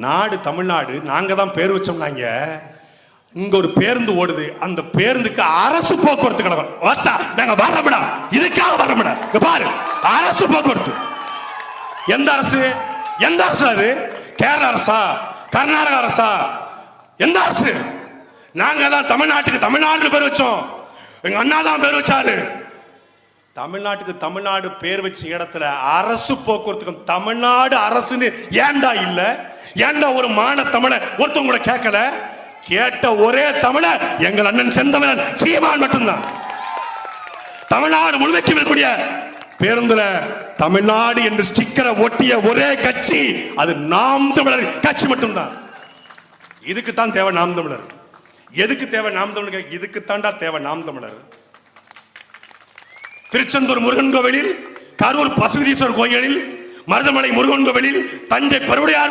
நாடு தமிழ்நாடு, நாங்க தான் பேர் வச்சோம்னாங்க. இங்க ஒரு பேருந்து ஓடுது, அந்த பேருந்துக்கு அரசு போக்குவரத்து கழகம். நாங்க வரமுடா, இதுக்காக வரமுடா. பாரு, அரசு போக்குவரத்து. எந்த அரசு? எந்த அரசு அது? கேரள அரசா? கர்நாடக அரசா? எந்த அரசு? நாங்க தான் தமிழ்நாட்டுக்கு தமிழ்நாடு பேர் வச்சோம். எங்க அண்ணா தான் பேர் வச்சாரு. தமிழ்நாட்டுக்கு தமிழ்நாடு பேர் வச்ச இடத்துல அரசு போக்குவரத்துக்கு தமிழ்நாடு அரசுன்னு ஏண்டா இல்ல? ஏண்டா ஒரு மான தமிழ ஒருத்தவங்க கூட கேட்கல? கேட்ட ஒரே தமிழ எங்கள் அண்ணன் செந்தமிழன் சீமான் மட்டும்தான். தமிழ்நாடு முழுமைக்கு இருக்கக்கூடிய பேருந்துல தமிழ்நாடு என்று ஸ்டிக்கரை ஒட்டிய ஒரே கட்சி அது நாம் தமிழர் கட்சி மட்டும்தான். இதுக்கு தான் தேவை நாம் தமிழர். எதுக்கு தேவை நாம் தமிழர்? இதுக்கு தாண்டா தேவை நாம் தமிழர். திருச்செந்தூர் முருகன் கோவிலில், கரூர் பசுபதீஸ்வரர் கோயிலில், மருதமலை முருகன் கோவிலில், தஞ்சை பெருவுடையார்